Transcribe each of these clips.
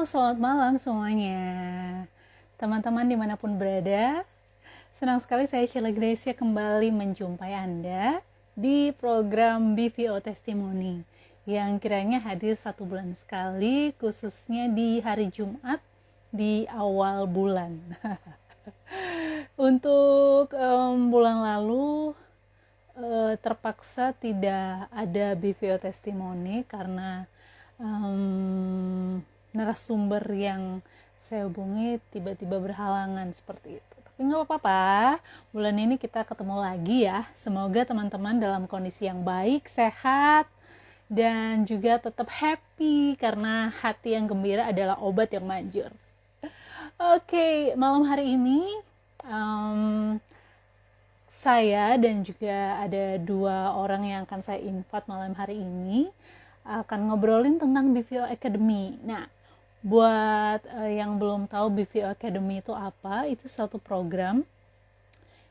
Selamat malam semuanya. Teman-teman dimanapun berada, senang sekali saya Sheila Gracia kembali menjumpai Anda di program BVO Testimoni yang kiranya hadir 1 bulan sekali, khususnya di hari Jumat di awal bulan. Untuk bulan lalu terpaksa tidak ada BVO Testimoni karena narasumber yang saya hubungi tiba-tiba berhalangan seperti itu. Tapi nggak apa-apa, bulan ini kita ketemu lagi ya. Semoga teman-teman dalam kondisi yang baik, sehat, dan juga tetap happy karena hati yang gembira adalah obat yang manjur. Oke, malam hari ini saya dan juga ada 2 orang yang akan saya invite malam hari ini akan ngobrolin tentang BVO Academy. Nah, buat yang belum tahu BVO Academy itu apa, itu suatu program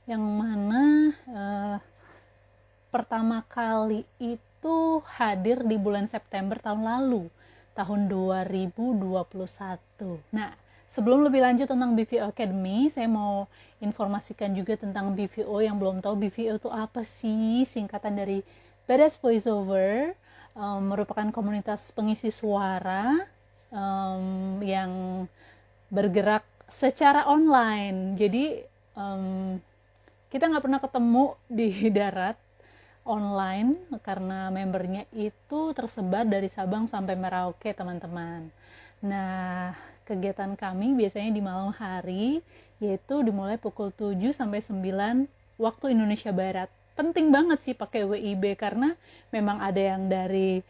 yang mana pertama kali itu hadir di bulan September tahun lalu, tahun 2021. Nah, sebelum lebih lanjut tentang BVO Academy, saya mau informasikan juga tentang BVO yang belum tahu BVO itu apa sih, singkatan dari Badass Voiceover. Merupakan komunitas pengisi suara yang bergerak secara online. Jadi kita nggak pernah ketemu di darat, online, karena membernya itu tersebar dari Sabang sampai Merauke, teman-teman. Nah, kegiatan kami biasanya di malam hari, yaitu dimulai pukul 7 sampai 9 waktu Indonesia Barat. Penting banget sih pakai WIB karena memang ada yang dari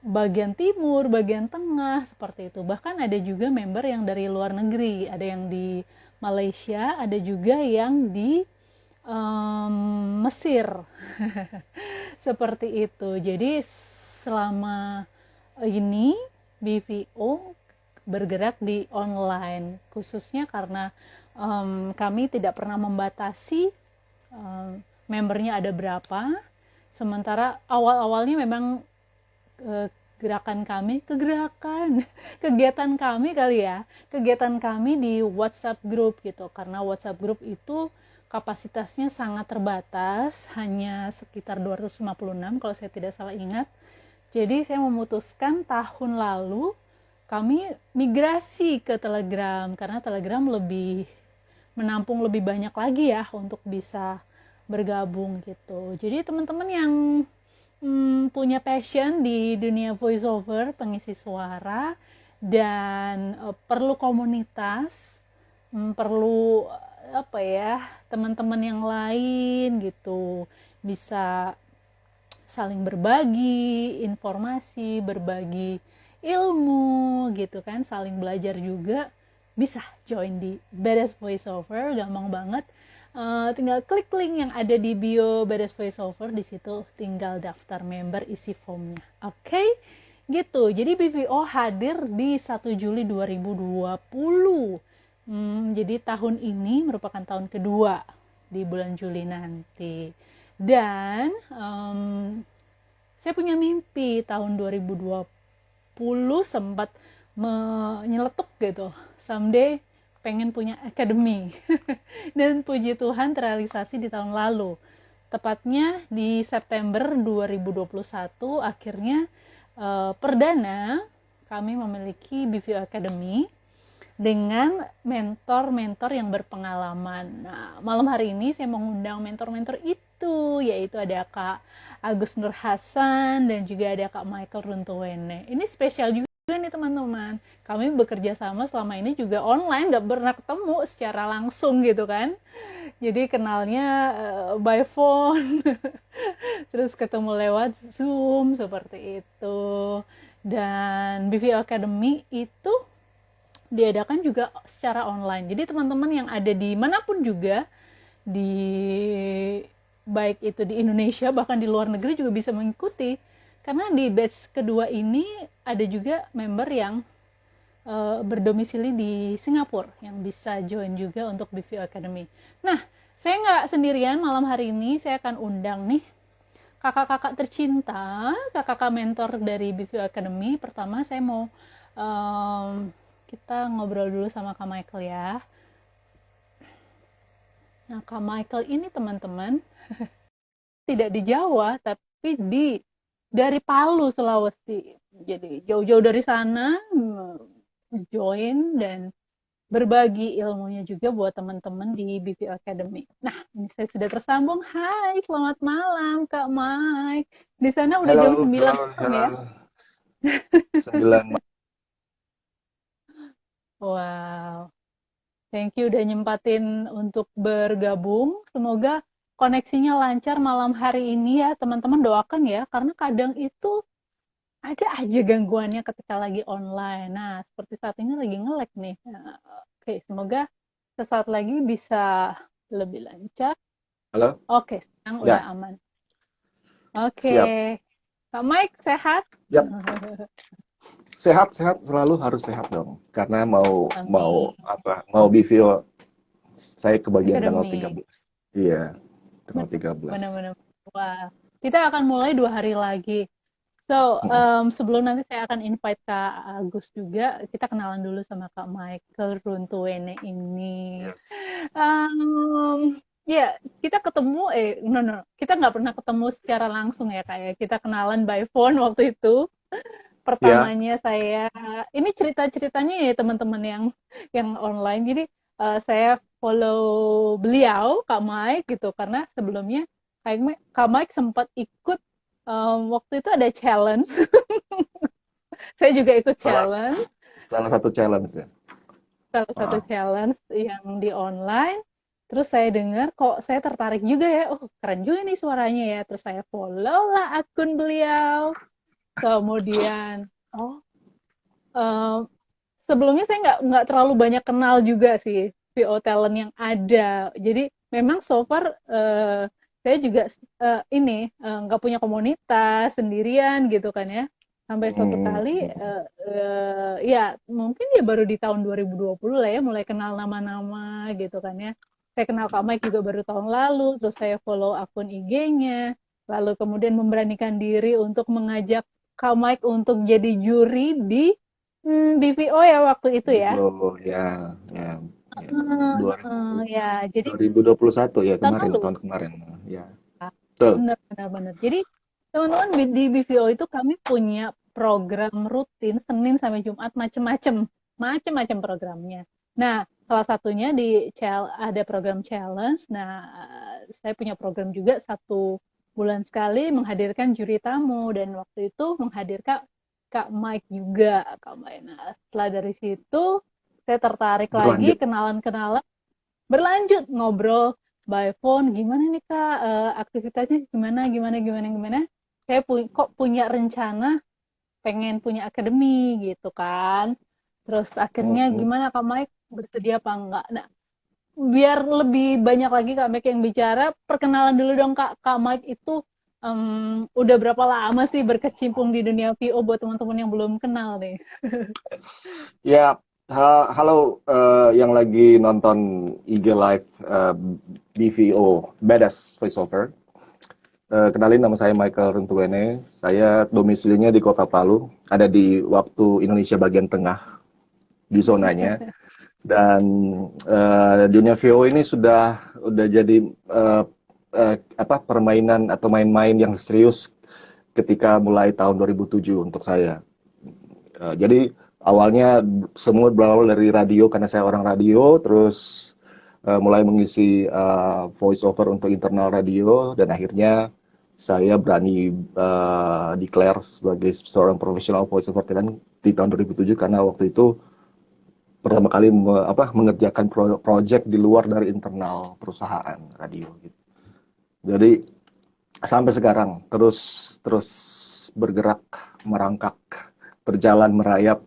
bagian timur, bagian tengah, seperti itu. Bahkan ada juga member yang dari luar negeri, ada yang di Malaysia, ada juga yang di Mesir. Seperti itu. Jadi selama ini BVO bergerak di online, khususnya karena kami tidak pernah membatasi membernya ada berapa. Sementara awal-awalnya memang kegiatan kami di WhatsApp group gitu, karena WhatsApp group itu kapasitasnya sangat terbatas, hanya sekitar 256 kalau saya tidak salah ingat. Jadi saya memutuskan tahun lalu kami migrasi ke Telegram, karena Telegram lebih menampung lebih banyak lagi ya untuk bisa bergabung gitu. Jadi teman-teman yang punya passion di dunia voiceover, pengisi suara, dan perlu komunitas, perlu teman-teman yang lain gitu, bisa saling berbagi informasi, berbagi ilmu gitu kan, saling belajar juga, bisa join di Badass Voiceover. Gampang banget, tinggal klik link yang ada di bio Badass Voiceover, di situ tinggal daftar member, isi formnya. Oke, gitu. Jadi BVO hadir di 1 Juli 2020. Jadi tahun ini merupakan tahun kedua di bulan Juli nanti. Dan saya punya mimpi tahun 2020 sempat menyeletuk gitu, someday pengen punya academy. Dan puji Tuhan terrealisasi di tahun lalu, tepatnya di September 2021 akhirnya perdana kami memiliki BVO Academy dengan mentor-mentor yang berpengalaman. Nah, malam hari ini saya mengundang mentor-mentor itu, yaitu ada Kak Agus Nur Hasan dan juga ada Kak Michael Runtuwene. Ini spesial juga nih teman-teman. Kami bekerja sama selama ini juga online, gak pernah ketemu secara langsung gitu kan. Jadi kenalnya by phone, terus ketemu lewat Zoom, seperti itu. Dan BVO Academy itu diadakan juga secara online. Jadi teman-teman yang ada di manapun juga, baik itu di Indonesia bahkan di luar negeri juga bisa mengikuti. Karena di batch kedua ini ada juga member yang berdomisili di Singapura yang bisa join juga untuk BVO Academy. Nah, saya nggak sendirian malam hari ini, saya akan undang nih kakak-kakak tercinta, kakak-kakak mentor dari BVO Academy. Pertama saya mau Em, kita ngobrol dulu sama Kak Michael ya. Nah, Kak Michael ini teman-teman tidak di Jawa, tapi dari Palu, Sulawesi. Jadi jauh-jauh dari sana join dan berbagi ilmunya juga buat teman-teman di BPO Academy. Nah, ini saya sudah tersambung. Hai, selamat malam Kak Mike. Di sana udah Halo, jam 9 halo, malam halo. ya? 9. Wow, thank you udah nyempatin untuk bergabung. Semoga koneksinya lancar malam hari ini ya, teman-teman doakan ya, karena kadang itu ada aja gangguannya ketika lagi online. Nah, seperti saat ini lagi nge-lag nih. Nah, oke, semoga sesaat lagi bisa lebih lancar. Halo? Oke, sekarang udah Ya, aman. Oke, siap. Kak Mike sehat? Yap, sehat-sehat selalu harus sehat dong. Karena mau Amin. mau apa? Mau BVO saya kebagian tanggal Akademi. 13. Iya, tanggal 13. Benar-benar. Wah, kita akan mulai 2 hari lagi. So, Mm-mm. sebelum nanti saya akan invite Kak Agus juga, kita kenalan dulu sama Kak Michael Runtuwene ini. Yes. Ya, kita ketemu, no, no, kita nggak pernah ketemu secara langsung ya, Kak ya. Kita kenalan by phone waktu itu. Ya, Pertamanya saya, ini cerita-ceritanya ya teman-teman yang online. Jadi, saya follow beliau, Kak Mike, gitu. Karena sebelumnya Kak Mike sempat ikut, waktu itu ada challenge. Saya juga ikut salah challenge, salah satu challenge ya. salah satu Ah. challenge yang di online. Terus saya dengar kok saya tertarik juga ya, oh keren juga nih suaranya ya. Terus saya follow lah akun beliau. Kemudian, oh eh, sebelumnya saya nggak terlalu banyak kenal juga sih VO talent yang ada. Jadi memang so far saya juga nggak punya komunitas sendirian gitu kan ya. Sampai suatu kali Hmm. ya mungkin ya baru di tahun 2020 lah ya mulai kenal nama-nama gitu kan ya. Saya kenal Kak Mike juga baru tahun lalu, terus saya follow akun IG-nya, lalu kemudian memberanikan diri untuk mengajak Kak Mike untuk jadi juri di BPO ya waktu itu ya? Oh ya, ya, ya. Ya, jadi 2021 ya tahun kemarin, lalu. tahun kemarin. Ya, betul. Benar, benar, benar. Jadi teman-teman di BPO itu kami punya program rutin Senin sampai Jumat macem-macem programnya. Nah, salah satunya ada program challenge. Nah, saya punya program juga 1 bulan sekali menghadirkan juri tamu dan waktu itu menghadirkan Kak Mike juga, Kak Mike. Nah, setelah dari situ saya tertarik lagi Berlanjut. kenalan-kenalan, berlanjut ngobrol by phone, gimana nih Kak, aktivitasnya gimana gimana gimana gimana. Saya kok punya rencana pengen punya akademi gitu kan. Terus akhirnya Mhm. gimana Kak Mike, bersedia apa enggak? Nah, biar lebih banyak lagi Kak Mike yang bicara, perkenalan dulu dong Kak. Kak Mike itu udah berapa lama sih berkecimpung di dunia VO buat teman-teman yang belum kenal nih? Ya, halo yang lagi nonton IG Live BVO, Badass Voiceover. Kenalin nama saya Michael Rentuwene. Saya domisilinya di Kota Palu, ada di waktu Indonesia bagian tengah di zonanya. Dan dunia VO ini udah jadi apa permainan atau main-main yang serius ketika mulai tahun 2007 untuk saya. Jadi awalnya semua berawal dari radio karena saya orang radio, terus mulai mengisi voice over untuk internal radio dan akhirnya saya berani declare sebagai seorang profesional voice over talent di tahun 2007 karena waktu itu pertama kali mengerjakan project di luar dari internal perusahaan radio gitu. Jadi sampai sekarang terus terus bergerak, merangkak, berjalan merayap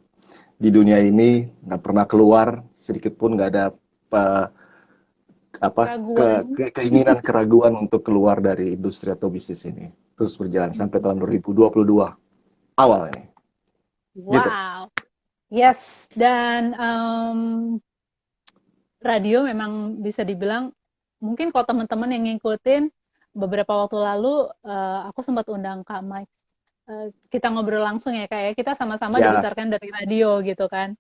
di dunia ini, nggak pernah keluar sedikit pun, nggak ada uh, Keraguan. keinginan keraguan untuk keluar dari industri atau bisnis ini. Terus berjalan sampai tahun 2022 awal ini gitu. Wow. Yes, dan radio memang bisa dibilang mungkin kalau teman-teman yang ngikutin beberapa waktu lalu, aku sempat undang Kak Mike kita ngobrol langsung ya Kak ya. Kita sama-sama Ya, dibesarkan dari radio gitu kan.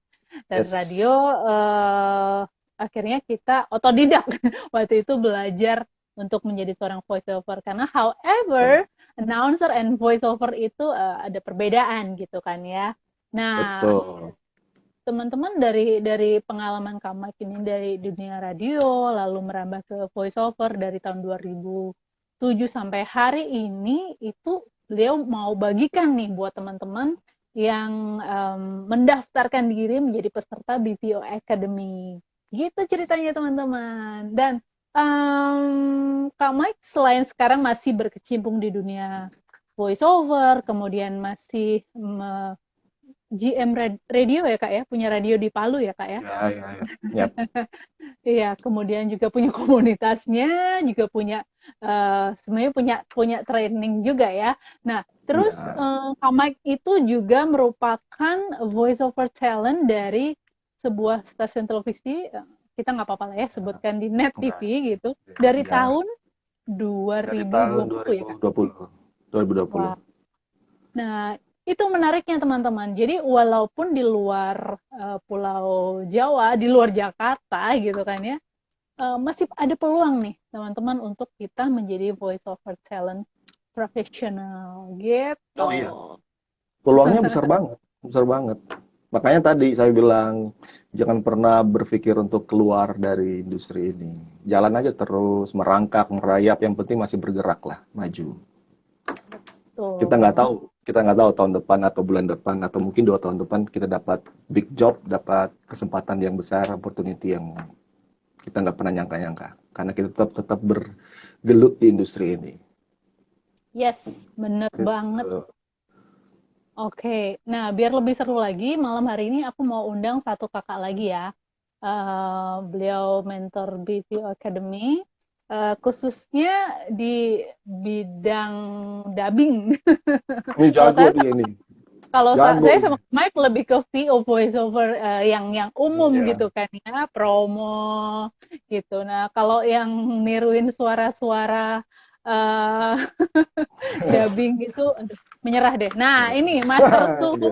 Dari radio yes. akhirnya kita otodidak waktu itu belajar untuk menjadi seorang voiceover karena Betul. however announcer and voiceover itu ada perbedaan gitu kan ya. Nah, Betul. teman-teman dari pengalaman Kak Mike ini dari dunia radio lalu merambah ke voiceover dari tahun 2007 sampai hari ini itu beliau mau bagikan nih buat teman-teman yang mendaftarkan diri menjadi peserta BPO Academy. Gitu ceritanya teman-teman. Dan Kak Mike selain sekarang masih berkecimpung di dunia voiceover, kemudian masih GM radio ya Kak ya, punya radio di Palu ya Kak ya. Ya, ya, ya. Yap. Iya, kemudian juga punya komunitasnya, juga punya sebenarnya punya training juga ya. Nah, terus Ya, Kak Mike itu juga merupakan voice over talent dari sebuah stasiun televisi, kita nggak apa-apa lah ya sebutkan di Net TV enggak. gitu, Ya, dari ya. tahun Dari tahun 2020 ya Kak. 2020. 2020. Wah. Nah, itu menariknya teman-teman. Jadi walaupun di luar Pulau Jawa, di luar Jakarta gitu kan ya, masih ada peluang nih teman-teman untuk kita menjadi voice over talent profesional gitu. Oh iya, peluangnya besar banget, besar banget. Makanya tadi saya bilang jangan pernah berpikir untuk keluar dari industri ini. Jalan aja terus, merangkak, merayap. Yang penting masih bergerak lah, maju. Tuh. Kita nggak tahu tahun depan atau bulan depan atau mungkin 2 tahun depan kita dapat big job, dapat kesempatan yang besar, opportunity yang kita nggak pernah nyangka-nyangka. Karena kita tetap bergelut di industri ini. Yes, bener Gitu. banget. Oke, nah biar lebih seru lagi, malam hari ini aku mau undang satu kakak lagi ya. Beliau mentor BPO Academy, khususnya di bidang dubbing. Ini Kalau jago saya dia ini, kalau jago saya ini. sama Mike lebih ke VO voice over yang umum Iya. gitu kan ya, promo gitu. Nah, kalau yang niruin suara-suara eh dubbing gitu, aduh, menyerah deh. Nah, ini Master tuh Iya.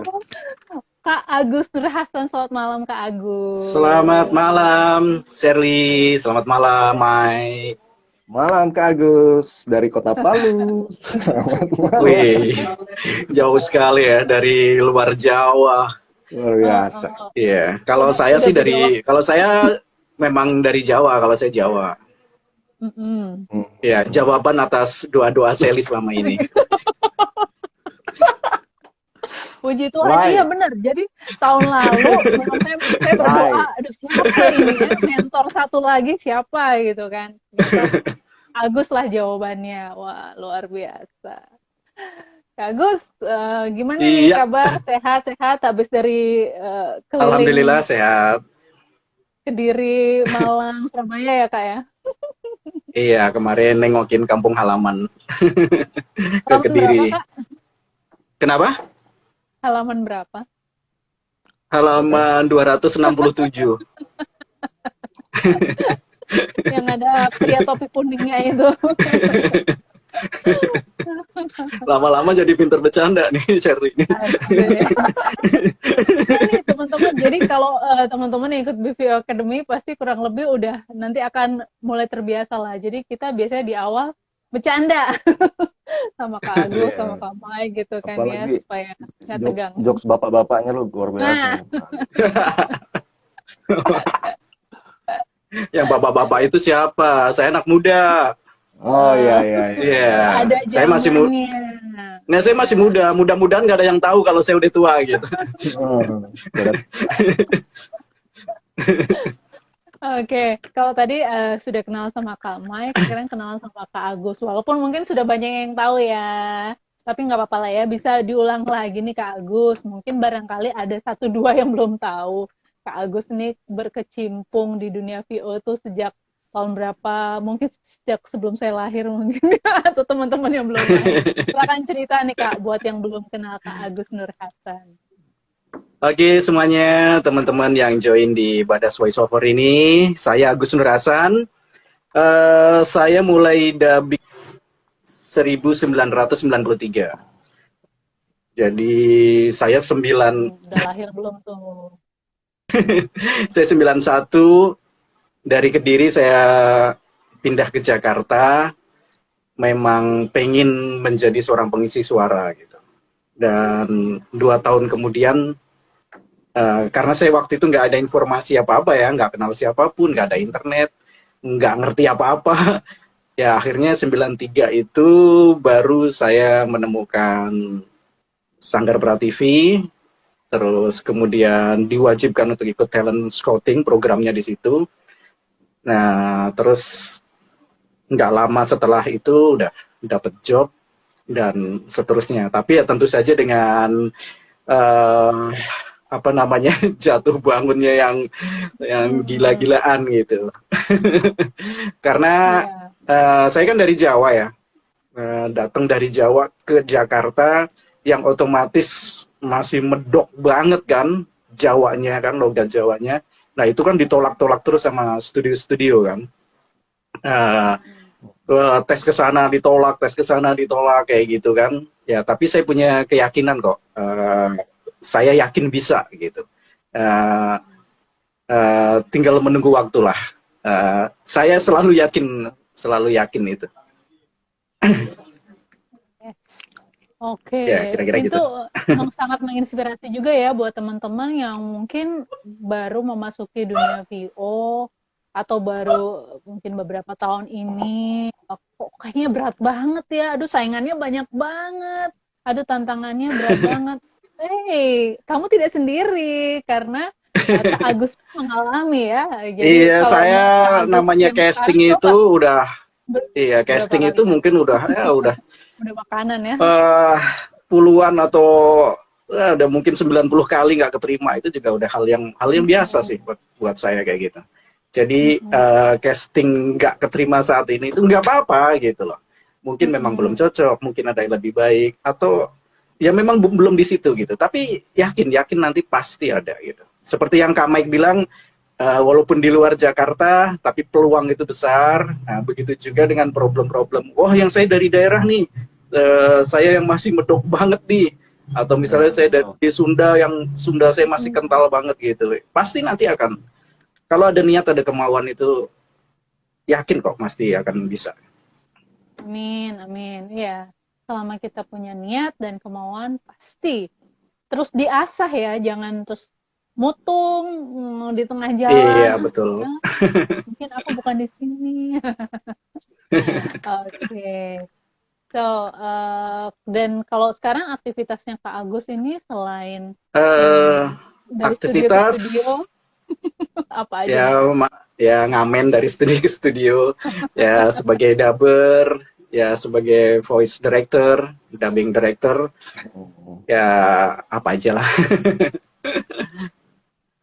Kak Agus Nur Hasan. Selamat malam Kak Selamat Agus. malam, Shirley. Selamat malam, Mai. Malam Kak Agus dari Kota Palu. Selamat malam. Wih, jauh sekali ya dari luar Jawa. Luar Eh, biasa. eh, Iya, kalau saya udah sih beda waktu. kalau saya memang dari Jawa, kalau saya Jawa. Mm-mm. Hmm. Ya, jawaban atas doa-doa Shirley selama ini. Puji Tuhan, iya Lai, benar. Jadi tahun lalu memang saya berdoa, Lai. aduh siapa ini ya mentor satu lagi siapa gitu kan. Ternyata Agus lah jawabannya. Wah, luar biasa. Kak Agus, gimana nih Iya, kabar? Sehat-sehat habis dari alhamdulillah keliling sehat. Kediri, Malang, Surabaya ya Kak ya? Iya, kemarin nengokin kampung halaman ke Halaman berapa Kediri. Kak? Kenapa? Halaman berapa? Halaman 267. Yang ada pria topi kuningnya itu. Lama-lama jadi pinter bercanda nih, Shirley. Aduh ya. Nah nih teman-teman, jadi kalau teman-teman yang ikut BPO Academy pasti kurang lebih udah nanti akan mulai terbiasa lah. Jadi kita biasanya di awal bercanda sama Kak Agus, sama Iya. Kak Mai gitu kan ya, Apalagi supaya nggak tegang. jokes bapak-bapaknya lu luar biasa. Nah, Yang bapak-bapak itu siapa? Saya anak muda. Oh iya iya iya. Iya, ada saya masih muda. zamannya. Nah, saya masih muda. Mudah-mudahan nggak ada yang tahu kalau saya udah tua gitu. Hmm. Oke, kalau tadi sudah kenal sama Kak Mike, sekarang kenal sama Kak Agus. Walaupun mungkin sudah banyak yang tahu ya, tapi nggak apa-apa lah ya, bisa diulang lagi nih Kak Agus. Mungkin barangkali ada satu dua yang belum tahu. Kak Agus ini berkecimpung di dunia VO tuh sejak tahun berapa? Mungkin sejak sebelum saya lahir mungkin atau teman-teman yang belum lahir. Silakan cerita nih Kak, buat yang belum kenal Kak Agus Nur Hasan. Oke, semuanya teman-teman yang join di Badas Voiceover ini, saya Agus Nur Hasan. Saya mulai dubbing 1993. Jadi saya 9 Udah lahir belum tuh? saya 91 dari Kediri saya pindah ke Jakarta memang pengen menjadi seorang pengisi suara gitu. Dan 2 tahun kemudian karena saya waktu itu nggak ada informasi apa-apa ya, nggak kenal siapapun, nggak ada internet, nggak ngerti apa-apa. Ya akhirnya 93 itu baru saya menemukan Sanggar Prativi, terus kemudian diwajibkan untuk ikut talent scouting programnya di situ. Nah, terus nggak lama setelah itu udah dapet job dan seterusnya. Tapi ya tentu saja dengan eh, apa namanya jatuh bangunnya yang Hmm, gila-gilaan gitu. Karena iya. saya kan dari Jawa ya. Datang dari Jawa ke Jakarta yang otomatis masih medok banget kan Jawanya kan logat Jawanya. Nah itu kan ditolak-tolak terus sama studio-studio kan. Eh, Hmm. tes ke sana ditolak, tes ke sana ditolak kayak gitu kan. Ya tapi saya punya keyakinan kok. Saya yakin bisa gitu. Eh, tinggal menunggu waktu lah. Saya selalu yakin itu. Yes. Oke, Ya kira-kira itu gitu. sangat menginspirasi juga ya buat teman-teman yang mungkin baru memasuki dunia VO atau baru mungkin beberapa tahun ini. Kok kayaknya berat banget ya. Aduh, saingannya banyak banget. Aduh, tantangannya berat banget. Kamu tidak sendiri karena Kak Agus mengalami ya. Jadi Iya, kalau saya menurut Kak Agus namanya yang casting sekarang itu coba udah, iya berapa casting kali itu Kak? mungkin udah Udah makanan ya. eh, puluhan atau udah mungkin 90 kali nggak keterima itu juga udah hal yang biasa sih buat saya kayak gitu. Jadi Mm-mm. casting nggak keterima saat ini itu nggak apa-apa gitu loh. Mungkin memang belum Mm-mm. cocok, mungkin ada yang lebih baik atau ya memang belum di situ gitu. Tapi yakin nanti pasti ada gitu. Seperti yang Kak Mike bilang, walaupun di luar Jakarta, tapi peluang itu besar. Nah, begitu juga dengan problem-problem. Wah, yang saya dari daerah nih, saya yang masih medok banget nih. Atau misalnya Ya, saya betul. dari Sunda, yang Sunda saya masih kental banget gitu. Pasti nanti akan, kalau ada niat, ada kemauan itu, yakin kok pasti akan bisa. Amin, amin. Iya, selama kita punya niat dan kemauan pasti. Terus diasah ya, jangan terus mutung di tengah jalan. Iya, Ah, betul. ya, mungkin aku bukan di sini. Oke. So, dan kalau sekarang aktivitasnya Kak Agus ini selain eh dari studio ke Aktivitas studio, apa aja nih ya Kak? ya ngamen dari studio ke studio, ya sebagai dubber, ya sebagai voice director, dubbing director, Hmm. ya apa aja lah.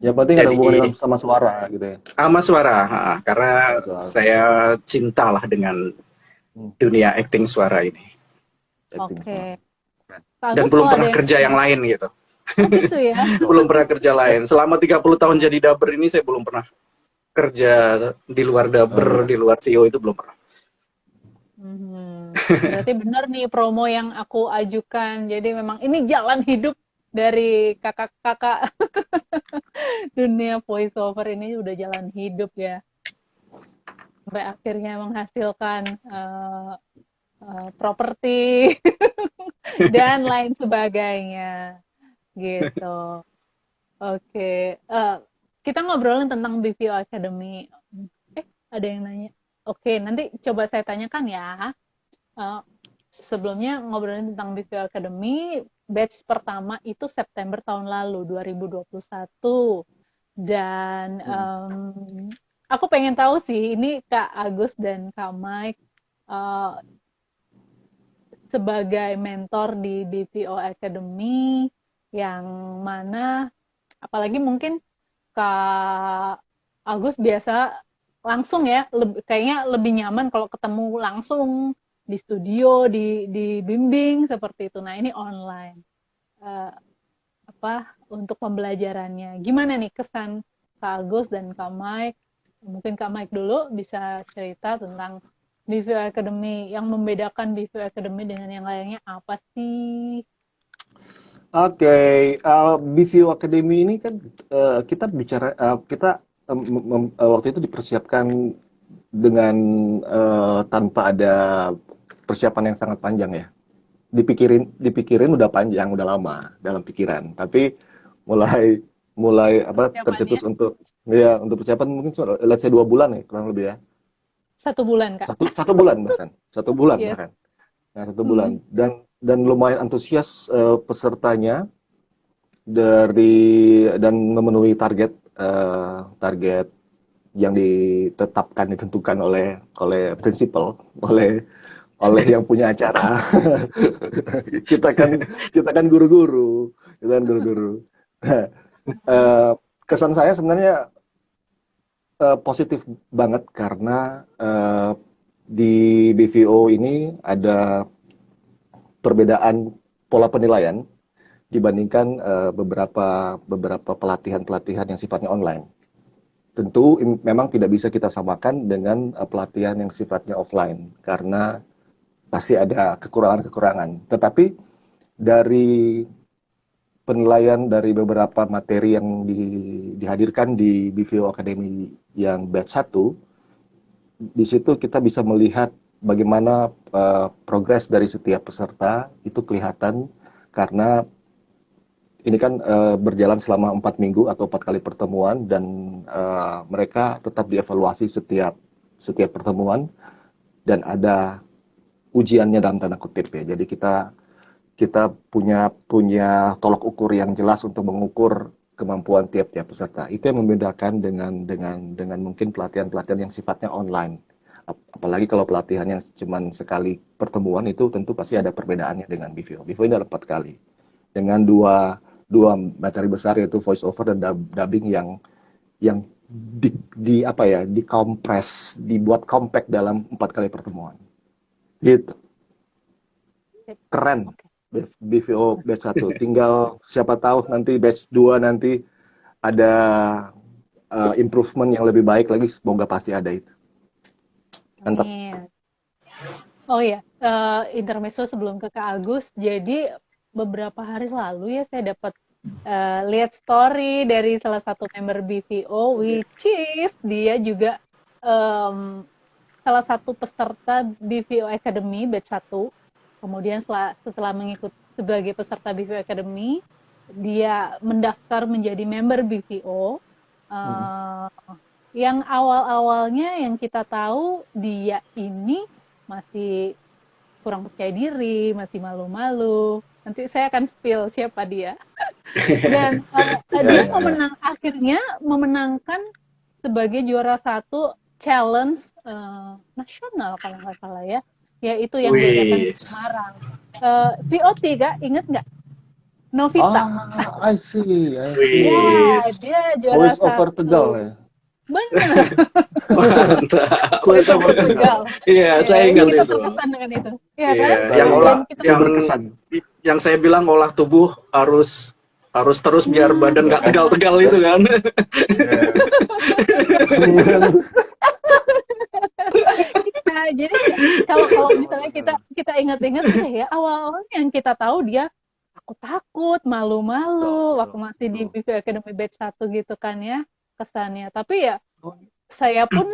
Yang penting ada hubungan dengan Jadi sama suara gitu ya. sama suara, karena Sama suara. saya cintalah dengan Hmm. dunia acting suara ini Acting Oke. suara. Keren. Kak dan Agus belum kalau ada pernah yang kerja yang lain gitu. oh gitu ya. Betul. Belum pernah kerja lain. Selama 30 tahun jadi dubber ini saya belum pernah kerja di luar Luar dubber, di biasa. luar VO itu belum pernah. Mhm. Berarti benar nih promo yang aku ajukan. Jadi memang ini jalan hidup dari kakak-kakak dunia voice over ini udah jalan hidup ya. Sampai akhirnya menghasilkan properti dan lain sebagainya gitu. Oke, kita ngobrolin tentang BPO Academy. Ada yang nanya. Oke, nanti coba saya tanyakan ya. Eh, Sebelumnya ngobrolin tentang BPO Academy, batch pertama itu September tahun lalu, 2021. Dan Hmm. aku pengen tahu sih, ini Kak Agus dan Kak Mike eh, sebagai mentor di BPO Academy, yang mana, apalagi mungkin Kak Agus biasa langsung ya, kayaknya lebih nyaman kalau ketemu langsung di studio, di bimbing seperti itu. Nah, ini online. Eh, untuk pembelajarannya. Gimana nih kesan Kak Agus dan Kak Mike? Mungkin Kak Mike dulu bisa cerita tentang BVO Academy, yang membedakan BVO Academy dengan yang lainnya apa sih? Oke, BVO Academy ini kan kita bicara kita waktu itu dipersiapkan dengan tanpa ada persiapan yang sangat panjang ya. Dipikirin udah panjang, udah lama dalam pikiran. Tapi mulai mulai apa Persiapannya tercetus untuk persiapan mungkin let's say 2 bulan ya kurang lebih ya. 1 bulan, Kak. Satu bulan bahkan. Satu bulan Yes. bahkan. Nah, 1 bulan dan lumayan antusias pesertanya dan memenuhi target yang ditentukan oleh principal, oleh yang punya acara. kita kan guru-guru, kita kan guru-guru. Nah, kesan saya sebenarnya positif banget karena di BVO ini ada perbedaan pola penilaian dibandingkan beberapa pelatihan-pelatihan yang sifatnya online. Tentu memang tidak bisa kita samakan dengan pelatihan yang sifatnya offline karena pasti ada kekurangan-kekurangan. Tetapi dari penilaian dari beberapa materi yang dihadirkan di BVO Academy yang batch 1, di situ kita bisa melihat bagaimana progres dari setiap peserta itu kelihatan karena ini kan berjalan selama 4 minggu atau 4 kali pertemuan dan mereka tetap dievaluasi setiap pertemuan dan ada ujiannya dalam tanda kutip ya. Jadi kita punya tolok ukur yang jelas untuk mengukur kemampuan tiap-tiap peserta. Itu yang membedakan dengan mungkin pelatihan-pelatihan yang sifatnya online. Apalagi kalau pelatihan yang cuma sekali pertemuan itu tentu pasti ada perbedaannya dengan BVO. BVO ini ada 4 kali dengan dua materi besar yaitu voice over dan dubbing yang dikompres, dibuat compact dalam 4 kali pertemuan. Gitu. Keren. Oke. BVO batch 1. Tinggal siapa tahu nanti batch 2 nanti ada improvement yang lebih baik lagi, semoga pasti ada itu. Mantap. Amin. Oh iya, intermezzo sebelum ke Kak Agus. Jadi beberapa hari lalu ya saya dapat lihat story dari salah satu member BVO, which is dia juga salah satu peserta BVO Academy batch 1. Kemudian setelah mengikuti sebagai peserta BVO Academy, dia mendaftar menjadi member BVO. Yang awal-awalnya yang kita tahu dia ini masih kurang percaya diri, masih malu-malu. Nanti saya akan spill siapa dia. Dan dia akhirnya memenangkan sebagai juara 1 challenge nasional kalau nggak salah ya. Yaitu yang diadakan di Semarang. VOT, Kak, inget nggak? Novita. I see. Ya, dia juara Voice over 1. Tegal ya. Benar. Mantap. Voice over Tegal. Iya, saya ingat kita itu. terkesan dengan itu. Ya, Iya, kan? yang berkesan. Yang saya bilang olah tubuh harus terus biar badan nggak tegal-tegal itu kan. Nah, jadi kalau misalnya kita ingat-ingat ya awal yang kita tahu dia takut, malu-malu waktu masih di BVO Academy batch 1 gitu kan ya kesannya. Tapi ya saya pun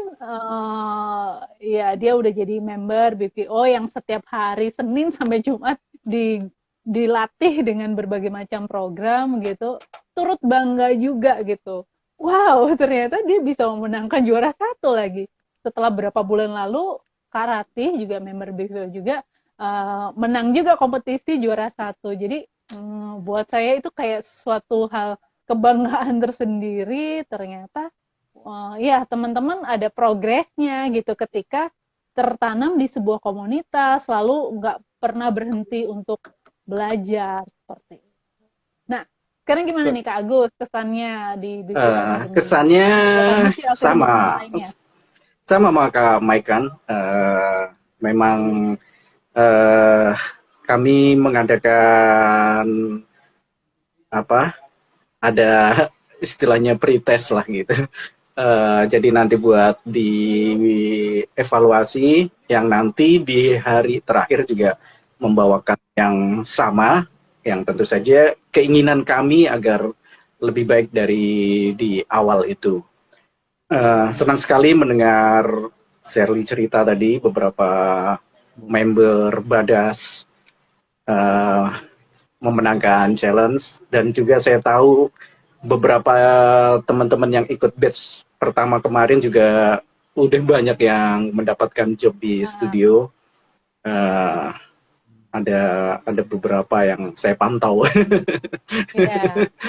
ya dia udah jadi member BVO yang setiap hari Senin sampai Jumat dilatih dengan berbagai macam program gitu. Turut bangga juga gitu. Wow, ternyata dia bisa memenangkan juara 1 lagi. Setelah berapa bulan lalu Kak Ratih juga member BVO juga menang juga kompetisi juara 1. Jadi buat saya itu kayak suatu hal kebanggaan tersendiri. Ternyata ya teman-teman ada progresnya gitu ketika tertanam di sebuah komunitas, lalu nggak pernah berhenti untuk belajar seperti itu. Nah, sekarang gimana nih Kak Agus kesannya di BVO? Kesannya sama sama Kak Mike kan. Memang kami mengadakan ada istilahnya pretest lah gitu. Jadi nanti buat dievaluasi yang nanti di hari terakhir juga membawakan yang sama yang tentu saja keinginan kami agar lebih baik dari di awal itu. Senang sekali mendengar Shirley cerita tadi beberapa member Badas memenangkan challenge, dan juga saya tahu beberapa teman-teman yang ikut batch pertama kemarin juga udah banyak yang mendapatkan job di studio. Ada beberapa yang saya pantau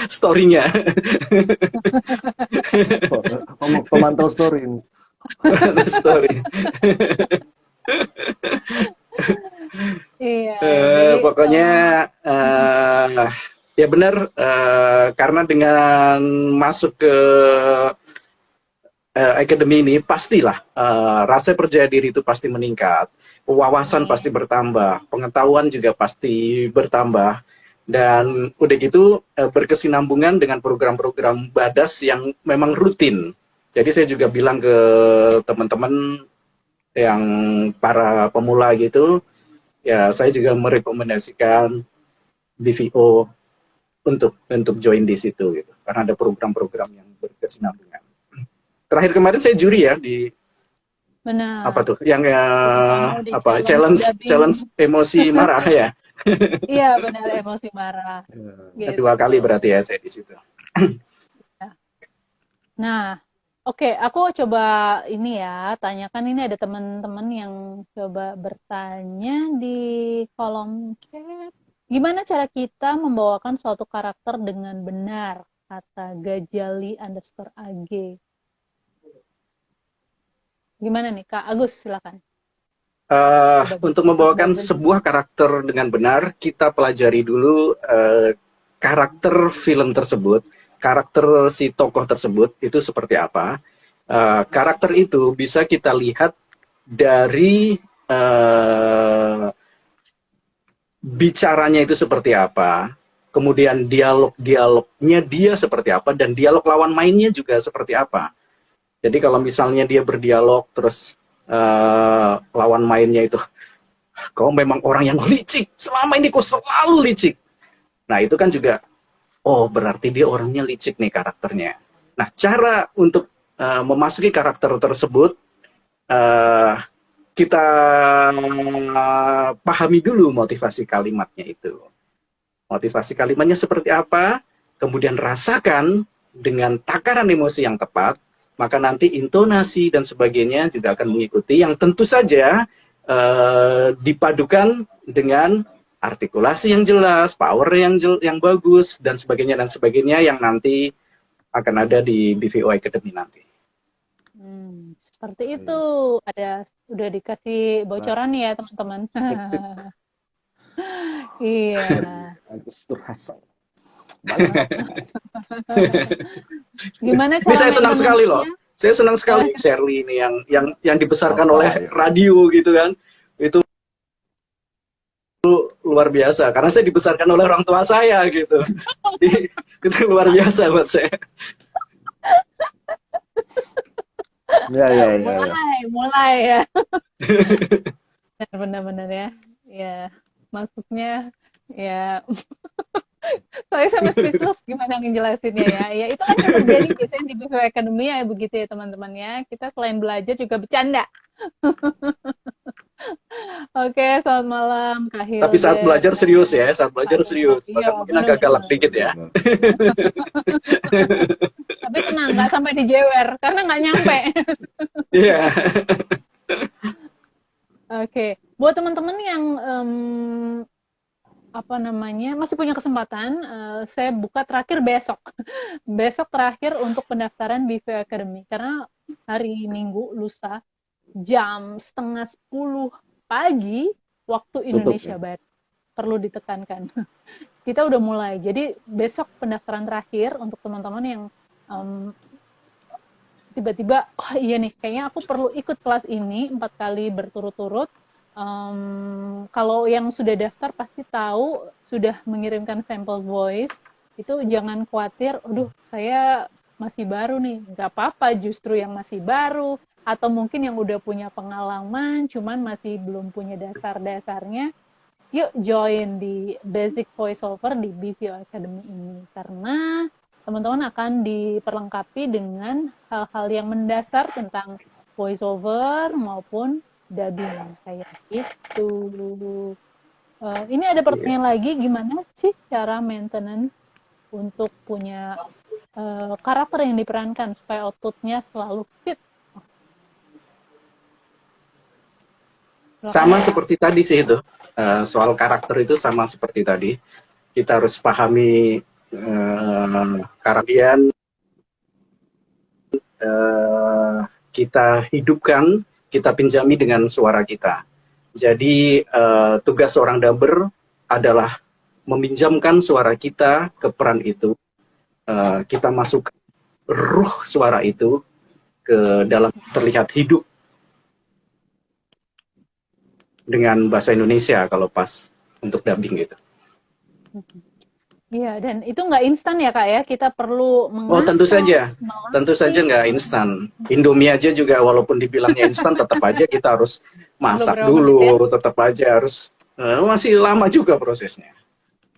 story-nya. Pemantau story ini. Story. Pokoknya ya benar, karena dengan masuk ke akademi ini pastilah rasa percaya diri itu pasti meningkat, wawasan pasti bertambah, pengetahuan juga pasti bertambah, dan udah gitu berkesinambungan dengan program-program Badas yang memang rutin. Jadi saya juga bilang ke teman-teman yang para pemula gitu, ya saya juga merekomendasikan BVO untuk join di situ gitu, karena ada program-program yang berkesinambungan. Terakhir kemarin saya juri ya di Benar. apa tuh yang challenge emosi marah ya. Iya benar, emosi marah. Gitu. 2 kali berarti ya saya di situ. Nah, oke, aku coba ini ya, tanyakan, ini ada teman-teman yang coba bertanya di kolom chat. Gimana cara kita membawakan suatu karakter dengan benar? Kata Gajali_AG. Gimana nih, Kak Agus, silakan. Untuk membawakan sebuah karakter dengan benar, kita pelajari dulu karakter film tersebut, karakter si tokoh tersebut itu seperti apa. Karakter itu bisa kita lihat dari bicaranya itu seperti apa, kemudian dialognya dia seperti apa, dan dialog lawan mainnya juga seperti apa. Jadi kalau misalnya dia berdialog terus lawan mainnya itu, kau memang orang yang licik, selama ini kau selalu licik. Nah itu kan juga, oh berarti dia orangnya licik nih karakternya. Nah cara untuk memasuki karakter tersebut, kita pahami dulu motivasi kalimatnya itu. Motivasi kalimatnya seperti apa, kemudian rasakan dengan takaran emosi yang tepat, maka nanti intonasi dan sebagainya juga akan mengikuti, yang tentu saja dipadukan dengan artikulasi yang jelas, power yang bagus, dan sebagainya yang nanti akan ada di BVO Academy nanti. Seperti itu. Udah dikasih bocoran ya teman-teman. Iya. Agus Hasan. Gimana cara ini saya senang sekali loh. Saya senang sekali Shirley ini yang dibesarkan oleh radio gitu kan. Itu luar biasa, karena saya dibesarkan oleh orang tua saya gitu. Itu luar biasa buat saya. Mulai ya. Benar-benar ya. Ya, maksudnya ya saya sama speechless gimana ngejelasinnya ya. Ya itu kan yang terjadi biasanya di BVO Academy ya, begitu ya teman-teman ya. Kita selain belajar juga bercanda. Oke, selamat malam Kak Hilde. Tapi saat belajar serius ya, Bahkan mungkin agak galak dikit ya. Tapi tenang, nggak sampai dijewer karena nggak nyampe. Iya. Oke, buat teman-teman yang masih punya kesempatan, saya buka terakhir besok terakhir untuk pendaftaran BVO Academy, karena hari Minggu lusa jam 9:30 pagi waktu Indonesia Barat, perlu ditekankan. Kita udah mulai, jadi besok pendaftaran terakhir untuk teman-teman yang tiba-tiba, oh iya nih, kayaknya aku perlu ikut kelas ini 4 kali berturut-turut. Kalau yang sudah daftar pasti tahu, sudah mengirimkan sampel voice, itu jangan khawatir, aduh saya masih baru nih, nggak apa-apa, justru yang masih baru, atau mungkin yang udah punya pengalaman, cuman masih belum punya dasar-dasarnya, yuk join di Basic Voiceover di BVO Academy ini, karena teman-teman akan diperlengkapi dengan hal-hal yang mendasar tentang voiceover maupun dubbing kayak gitu. Ini ada Iya. pertanyaan lagi, gimana sih cara maintenance untuk punya karakter yang diperankan supaya outputnya selalu fit? Silakan Sama Kak. seperti tadi sih itu. Soal karakter itu sama seperti tadi. Kita harus pahami karakter, kita hidupkan, kita pinjami dengan suara kita. Jadi tugas seorang dubber adalah meminjamkan suara kita ke peran itu. Kita masuk ruh suara itu ke dalam, terlihat hidup dengan bahasa Indonesia kalau pas untuk dubbing gitu. Iya, dan itu nggak instan ya Kak ya, kita perlu Oh, mengasah, tentu saja melatih, nggak instan. Indomie aja juga walaupun dibilangnya instan, tetap aja kita harus masak beberapa menit ya. dulu, tetap aja harus masih lama juga prosesnya.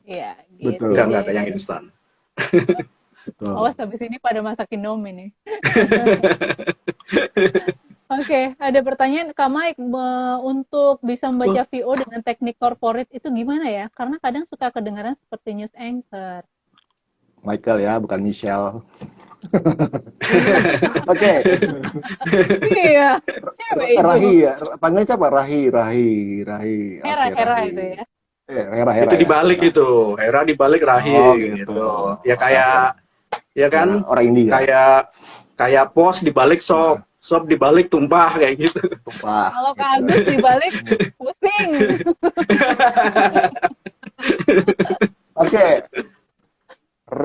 Iya, gitu Betul, Nggak deh. yang instan. betul. Awas habis ini pada masak Indomie nih. Oke, ada pertanyaan Kak Mike, untuk bisa Oh, membaca VO dengan teknik corporate itu gimana ya? Karena kadang suka kedengaran seperti news anchor. Michael ya, bukan Michelle. Iya, Oke, iya, cewek itu. Rahi ya, panggilnya siapa? Rahi. Hera, Oke, Hera Rahi. itu ya. Hera itu ya, dibalik Hera. itu, Hera dibalik Rahi Oh gitu. gitu. Ya kayak, Oke. ya kan, Ya, orang India. kayak kayak pos dibalik sop, Nah, sop dibalik tumpah kayak gitu. tumpah Kalau Kak gitu. Agus dibalik pusing. Oke,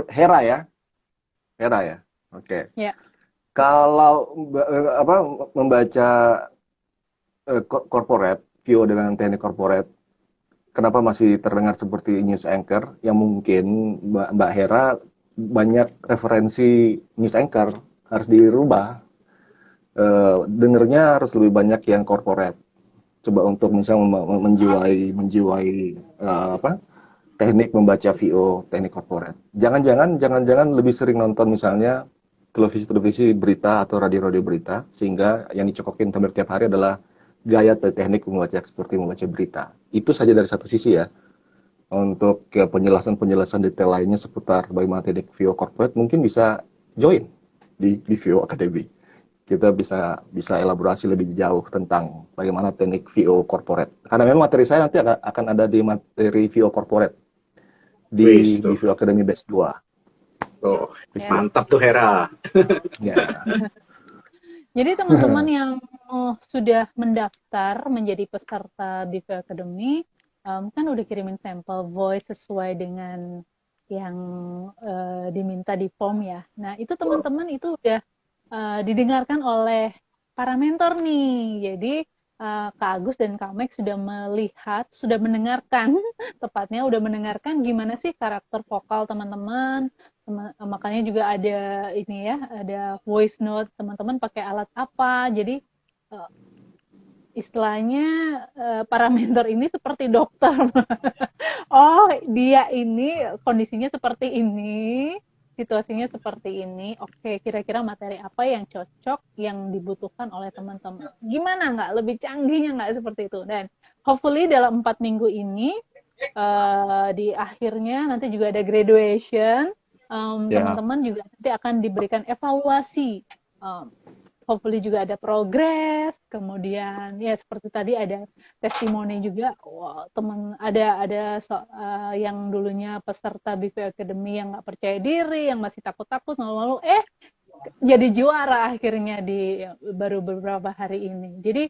Hera ya, Hera ya. Oke. Ya, Kalau apa membaca corporate, view dengan teknik corporate, kenapa masih terdengar seperti news anchor? Yang mungkin Mbak Hera banyak referensi news anchor harus dirubah. Dengernya harus lebih banyak yang corporate. Coba untuk misalnya menjiwai apa teknik membaca VO, teknik corporate. Jangan-jangan lebih sering nonton misalnya televisi-televisi berita atau radio-radio berita, sehingga yang dicokokin hampir tiap hari adalah gaya teknik membaca seperti membaca berita. Itu saja dari satu sisi ya. Untuk penjelasan-penjelasan detail lainnya seputar bagaimana teknik VO corporate, mungkin bisa join di VO Academy. Kita bisa elaborasi lebih jauh tentang bagaimana teknik VO corporate. Karena memang materi saya nanti akan ada di materi VO corporate Wis di tuh, VO Academy Batch 2. tuh ya. Gitu. mantap tuh Hera. Ya. Jadi teman-teman yang sudah mendaftar menjadi peserta BV Academy, kan udah kirimin sampel voice sesuai dengan yang diminta di form ya. Nah itu teman-teman itu udah didengarkan oleh para mentor nih. Jadi Kak Agus dan Kak Mek sudah melihat, sudah mendengarkan, tepatnya udah mendengarkan gimana sih karakter vokal teman-teman. Makanya juga ada ini ya, ada voice note teman-teman pakai alat apa. Jadi uh, istilahnya para mentor ini seperti dokter. Oh, dia ini kondisinya seperti ini, situasinya seperti ini. Oke, kira-kira materi apa yang cocok, yang dibutuhkan oleh teman-teman. Gimana nggak? Lebih canggihnya nggak seperti itu? Dan hopefully dalam 4 minggu ini, di akhirnya nanti juga ada graduation. Ya. Teman-teman juga nanti akan diberikan evaluasi. Um, Hopefully juga ada progres, kemudian ya seperti tadi ada testimoni juga. Wow, teman yang dulunya peserta BV Academy yang nggak percaya diri, yang masih takut-takut, malu-malu, jadi juara akhirnya di baru beberapa hari ini. Jadi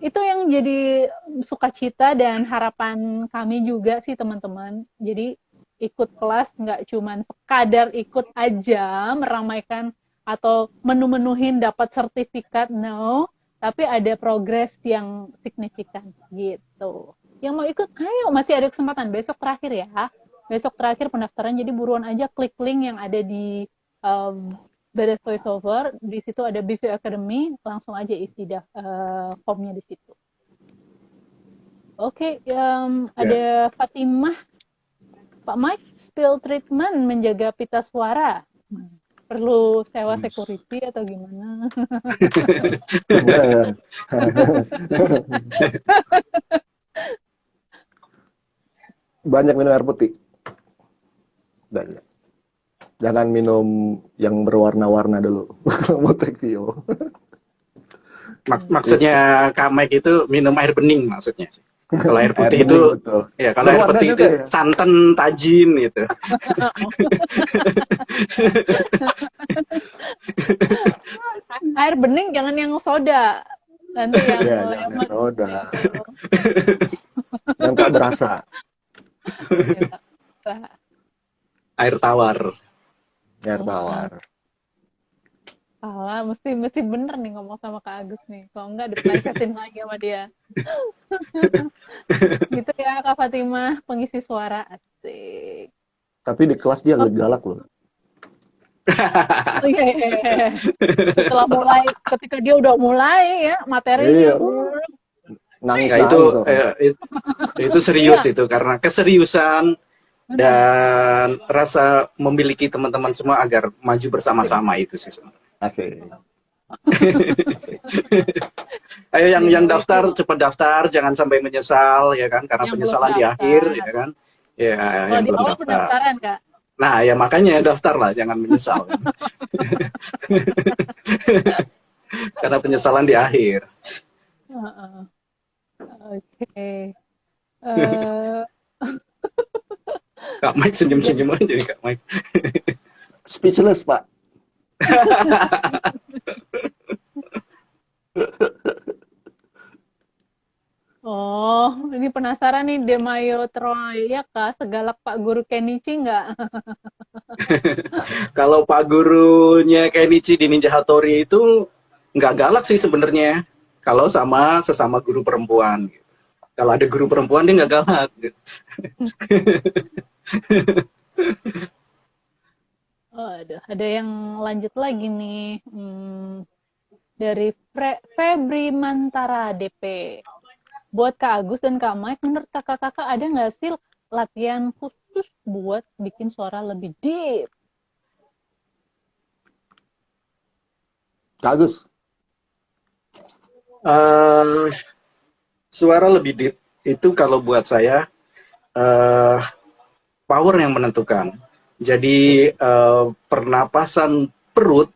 itu yang jadi sukacita dan harapan kami juga sih teman-teman. Jadi ikut kelas nggak cuman sekadar ikut aja meramaikan atau menu-menuhin dapat sertifikat, no, tapi ada progres yang signifikan gitu. Yang mau ikut, ayo masih ada kesempatan. Besok terakhir ya. Besok terakhir pendaftaran, jadi buruan aja klik link yang ada di um, Badass Voiceover. Di situ ada BV Academy, langsung aja isi formnya di situ. Oke, Ya. ada Fatimah. Pak Mike, spill treatment menjaga pita suara. Perlu sewa Wis. security atau gimana? Banyak minum air putih. Banyak. Jangan minum yang berwarna-warna dulu. Mau take VO. Maksudnya Kak Mike itu minum air bening maksudnya. Kalau air Air putih itu, bening betul. ya kalau air Berwarna putih itu juga ya. santan tajin gitu. Air bening jangan yang soda. Nanti yang Ya, jangan yang lemon soda. gitu. Yang tak berasa. Ya, Air tawar. Air tawar. salah, mesti bener nih ngomong sama Kak Agus nih. Kalau enggak dipelesetin lagi sama dia. Gitu ya Kak Fatimah, pengisi suara asik. Tapi di kelas dia Oh, galak loh. iya, iya, iya. Setelah mulai, ketika dia udah mulai ya materinya, Iya, Ya itu nangis-nangis orang. itu serius iya, itu karena keseriusan benar. dan rasa memiliki teman-teman semua agar maju bersama-sama itu sih sebenarnya. Asik. Asik. Ayo yang Dimiliki daftar cepat daftar, jangan sampai menyesal ya kan, karena yang belum penyesalan di akhir ya daftar. kan. Ya Kalau yang di belum awal daftar. pendaftaran Kak. Nah, ya makanya daftar lah, jangan menyesal. Karena penyesalan di akhir. Heeh. Oke. Eh, Kak Mike senyum-senyum aja nih Kak Mike. Speechless, Pak. oh, ini penasaran nih Demayo Troy ya Kak, segalak Pak Guru Kenichi nggak? Kalau Pak gurunya Kenichi di Ninja Hattori itu nggak galak sih sebenarnya. Kalau sama sesama guru perempuan. Kalau ada guru perempuan dia nggak galak. Oh, aduh, ada yang lanjut lagi nih. Dari Febri Mantara DP. Buat Kak Agus dan Kak Mike, menurut kakak-kakak ada nggak sih latihan khusus buat bikin suara lebih deep? Bagus. Eh, Suara lebih deep itu kalau buat saya eh, power yang menentukan. Jadi pernapasan perut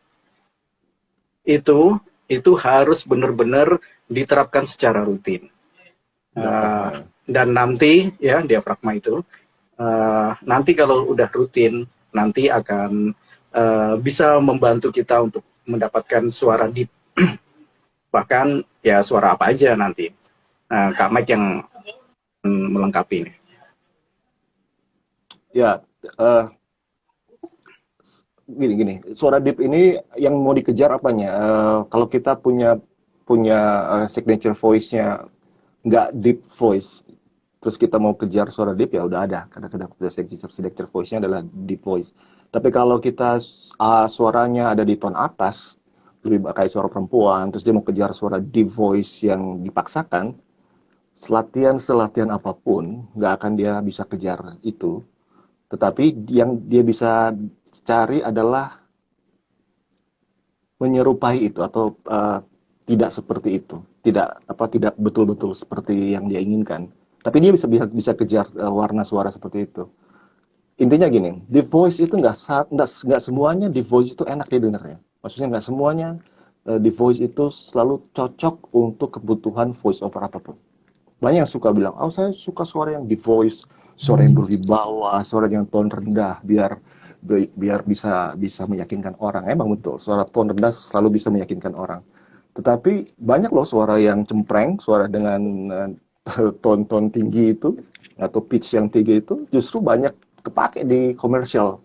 itu harus benar-benar diterapkan secara rutin. Diafragma. Dan nanti ya diafragma itu nanti kalau udah rutin nanti akan bisa membantu kita untuk mendapatkan suara deep, bahkan ya suara apa aja nanti. Kak Mike yang melengkapi ini. Ya, gini. Suara deep ini yang mau dikejar apanya? Kalau kita punya punya signature voice-nya nggak deep voice, terus kita mau kejar suara deep ya udah ada. Karena kita signature voice-nya adalah deep voice. Tapi kalau kita suaranya ada di tone atas, lebih kayak suara perempuan, terus dia mau kejar suara deep voice yang dipaksakan, selatihan apapun nggak akan dia bisa kejar itu. Tetapi yang dia bisa cari adalah menyerupai itu atau tidak seperti itu, tidak betul-betul seperti yang dia inginkan. Tapi dia bisa kejar warna suara seperti itu. Intinya gini, di voice itu nggak semuanya di voice itu enak didengarnya. Maksudnya nggak semuanya di voice itu selalu cocok untuk kebutuhan voice over apapun. Banyak yang suka bilang, oh saya suka suara yang di voice, suara yang berwibawa, suara yang tone rendah, biar bisa meyakinkan orang. Emang betul, suara tone rendah selalu bisa meyakinkan orang. Tetapi banyak loh suara yang cempreng, suara dengan tone tinggi itu atau pitch yang tinggi itu justru banyak kepake di komersial,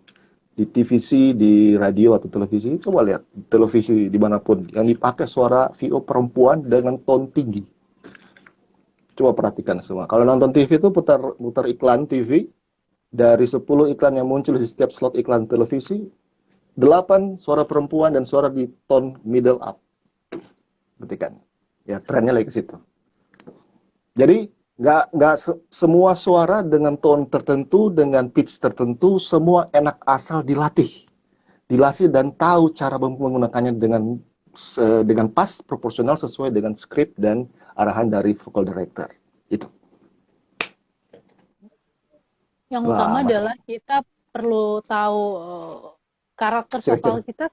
di TVC, di radio atau televisi. Coba lihat televisi dimanapun yang dipakai suara VO perempuan dengan tone tinggi. Coba perhatikan semua. Kalau nonton TV itu putar iklan TV, dari 10 iklan yang muncul di setiap slot iklan televisi, 8 suara perempuan dan suara di tone middle up. Perhatikan. Ya, trennya lagi ke situ. Jadi, Semua suara dengan tone tertentu, dengan pitch tertentu, semua enak asal dilatih dan tahu cara menggunakannya dengan pas, proporsional sesuai dengan skrip dan arahan dari vocal director. Itu. Yang Wah, utama Mas. adalah kita perlu tahu karakter vokal Kira-kira. kita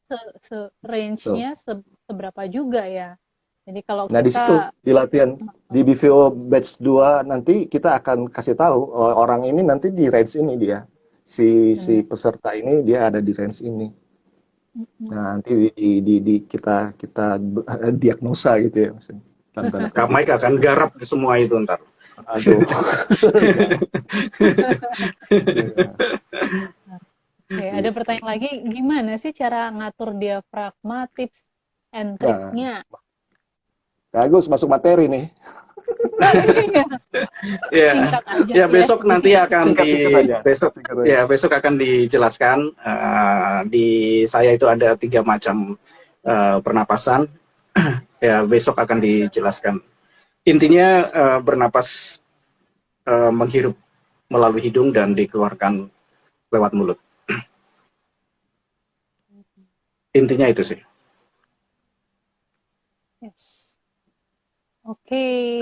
Tuh. range-nya seberapa juga ya. Jadi kalau Nah, di situ kita di latihan di BVO batch 2 nanti kita akan kasih tahu orang ini nanti di range ini dia. Si benar. peserta ini dia ada di range ini. Nah, nanti kita diagnosa gitu ya, maksudnya. Dalam tanda Kak kutip. Mike akan garap semua itu ntar. Aduh. Oke, ada pertanyaan lagi, gimana sih cara ngatur diafragma, tips and Nah, triknya? bagus masuk materi nih. Ya, Singkat aja ya ya. besok nanti akan Singkat-singkat aja, besok singkat-singkat aja. ya besok akan dijelaskan di saya itu ada 3 macam pernapasan. Ya besok akan dijelaskan. Intinya bernapas menghirup melalui hidung dan dikeluarkan lewat mulut. Intinya itu sih. Yes. Oke,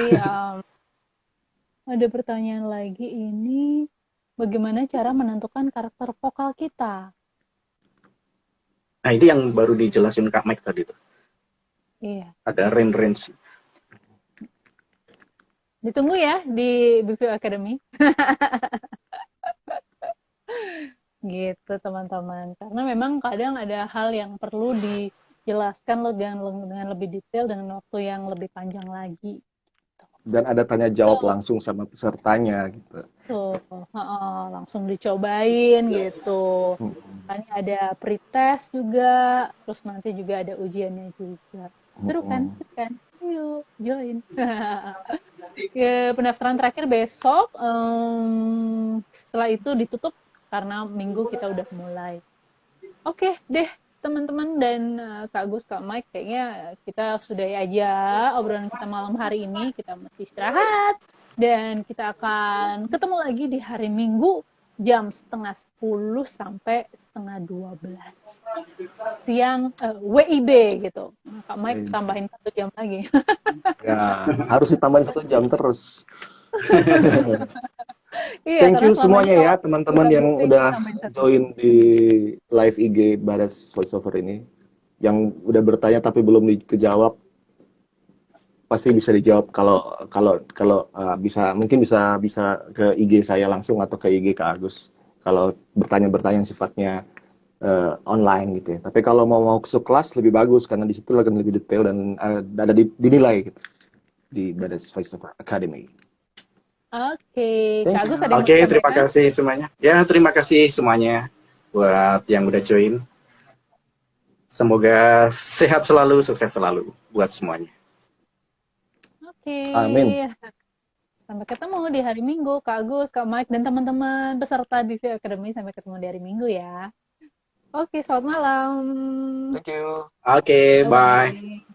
ada pertanyaan lagi ini, bagaimana cara menentukan karakter vokal kita? Nah itu yang baru dijelasin Kak Mike tadi tuh. Iya, Ada range-range. ditunggu ya di BVO Academy. Gitu teman-teman, karena memang kadang ada hal yang perlu dijelaskan dengan lebih detail dengan waktu yang lebih panjang lagi. Dan ada tanya jawab langsung sama pesertanya gitu. Tuh, langsung dicobain gitu. Kan ada pretest juga, terus nanti juga ada ujiannya juga. Seru kan? Seru kan? Yuk, join. Pendaftaran terakhir besok, setelah itu ditutup karena minggu kita udah mulai. Oke deh, teman-teman dan Kak Agus, Kak Mike, kayaknya kita sudahi aja obrolan kita malam hari ini. Kita mesti istirahat dan kita akan ketemu lagi di hari Minggu jam 11:30 sampai 11:30 siang WIB gitu. Kak Mike tambahin 1 jam lagi. Ya, harus ditambahin 1 jam terus. Iya, Thank karena you selama ini semuanya ya kalau teman-teman kita yang briefing udah tambahin 1 jam. join di live IG Badas Voiceover ini. Yang udah bertanya tapi belum kejawab, pasti bisa dijawab kalau bisa, mungkin bisa ke IG saya langsung atau ke IG Kak Agus. Kalau bertanya-bertanya yang sifatnya online gitu ya. Tapi kalau mau masuk kelas lebih bagus karena di situ akan lebih detail dan ada dinilai gitu di Badas Voiceover Academy. Oke, Thank Kak Agus you. ada yang mau Oke, terima disampaikan? kasih semuanya. Ya, terima kasih semuanya buat yang udah join. Semoga sehat selalu, sukses selalu buat semuanya. Oke. Amin. Sampai ketemu di hari Minggu, Kak Agus, Kak Mike, dan teman-teman peserta BV Academy. Sampai ketemu di hari Minggu ya. Oke, selamat malam. Thank you. Oke, bye. Bye.